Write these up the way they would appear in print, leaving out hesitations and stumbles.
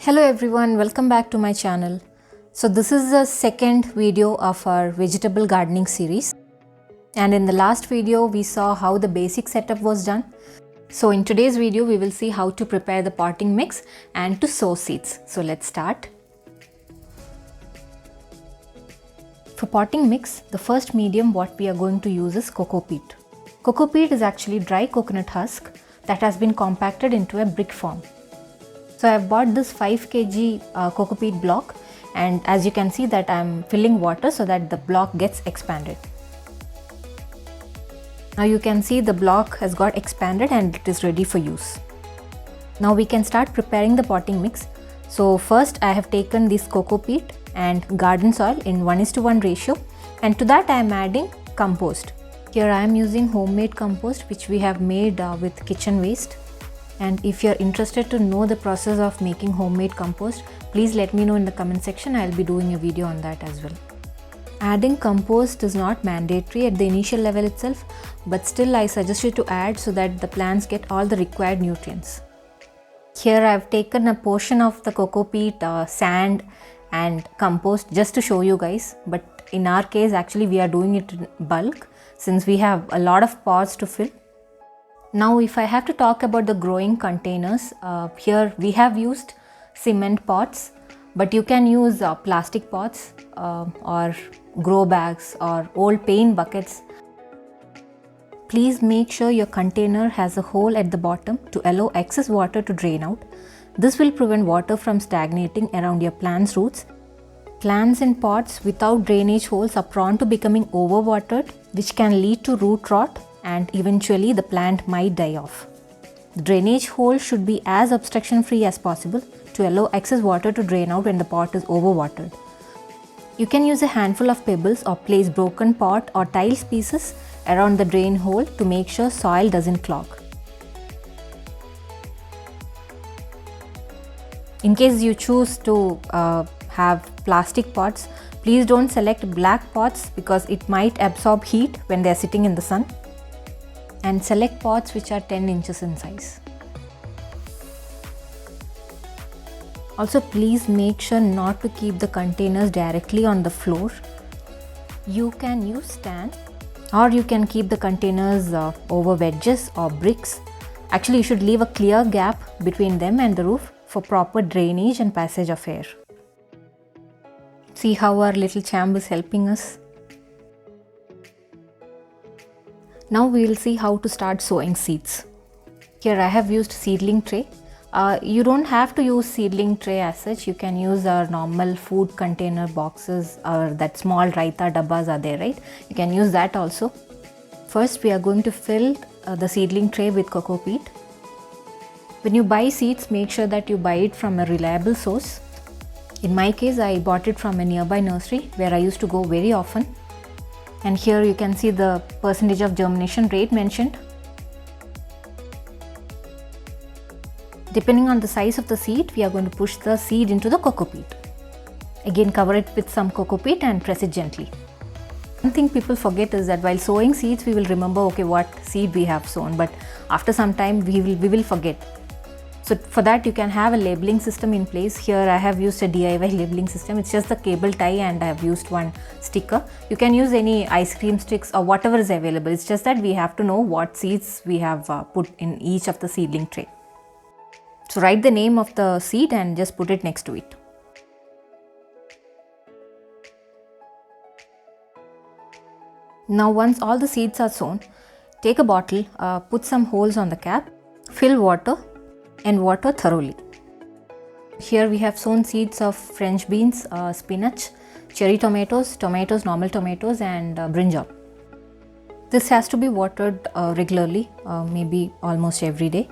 Hello everyone, welcome back to my channel. So this is the second video of our vegetable gardening series. And in the last video, we saw how the basic setup was done. So in today's video, we will see how to prepare the potting mix and to sow seeds. So let's start. For potting mix, the first medium what we are going to use is coco peat. Coco peat is actually dry coconut husk that has been compacted into a brick form. So I have bought this 5 kg coco peat block, and as you can see that I am filling water so that the block gets expanded. Now you can see the block has got expanded and it is ready for use. Now we can start preparing the potting mix. So first I have taken this coco peat and garden soil in 1:1 ratio, and to that I am adding compost. Here I am using homemade compost which we have made with kitchen waste. And if you are interested to know the process of making homemade compost, please let me know in the comment section. I'll be doing a video on that as well. Adding compost is not mandatory at the initial level itself, but still I suggest you to add so that the plants get all the required nutrients. Here I've taken a portion of the coco peat, sand and compost just to show you guys, but in our case actually we are doing it in bulk since we have a lot of pots to fill. Now if I have to talk about the growing containers, here we have used cement pots, but you can use plastic pots or grow bags or old paint buckets. Please make sure your container has a hole at the bottom to allow excess water to drain out. This will prevent water from stagnating around your plant's roots. Plants in pots without drainage holes are prone to becoming overwatered, which can lead to root rot, and eventually the plant might die off. The drainage hole should be as obstruction free as possible to allow excess water to drain out when the pot is overwatered. You can use a handful of pebbles or place broken pot or tiles pieces around the drain hole to make sure soil doesn't clog. In case you choose to have plastic pots, please don't select black pots because it might absorb heat when they are sitting in the sun. And select pots which are 10 inches in size. Also, please make sure not to keep the containers directly on the floor. You can use stand, or you can keep the containers over wedges or bricks. Actually, you should leave a clear gap between them and the roof for proper drainage and passage of air. See how our little champ is helping us. Now we will see how to start sowing seeds. Here I have used seedling tray. You don't have to use seedling tray as such. You can use our normal food container boxes, or that small raita dabbas are there, right? You can use that also. First we are going to fill the seedling tray with coco peat. When you buy seeds, make sure that you buy it from a reliable source. In my case, I bought it from a nearby nursery where I used to go very often. And here you can see the percentage of germination rate mentioned. Depending on the size of the seed, we are going to push the seed into the coco peat. Again, cover it with some coco peat and press it gently. One thing people forget is that while sowing seeds, we will remember what seed we have sown, but after some time we will forget. So for that you can have a labeling system in place. Here I have used a DIY labeling system. It's just the cable tie and I have used one sticker. You can use any ice cream sticks or whatever is available. It's just that we have to know what seeds we have put in each of the seedling tray. So write the name of the seed and just put it next to it. Now once all the seeds are sown, take a bottle, put some holes on the cap, fill water and water thoroughly. Here we have sown seeds of French beans, spinach, cherry tomatoes, normal tomatoes and brinjal. This has to be watered regularly, maybe almost every day.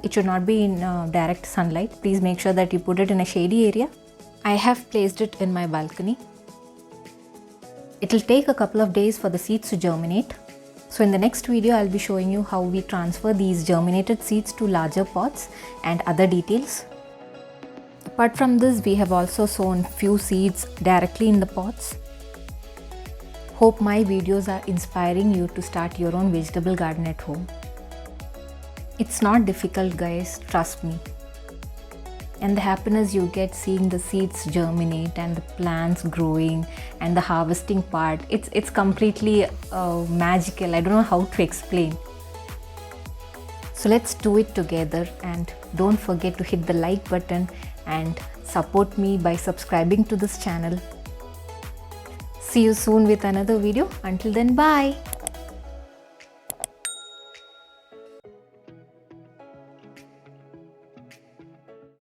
It should not be in direct sunlight. Please make sure that you put it in a shady area. I have placed it in my balcony. It will take a couple of days for the seeds to germinate. So in the next video, I'll be showing you how we transfer these germinated seeds to larger pots and other details. Apart from this, we have also sown few seeds directly in the pots. Hope my videos are inspiring you to start your own vegetable garden at home. It's not difficult, guys, trust me. and the happiness you get seeing the seeds germinate and the plants growing and the harvesting part, it's completely magical. I don't know how to explain. So let's do it together, and don't forget to hit the like button and support me by subscribing to this channel. See you soon with another video. Until then, bye.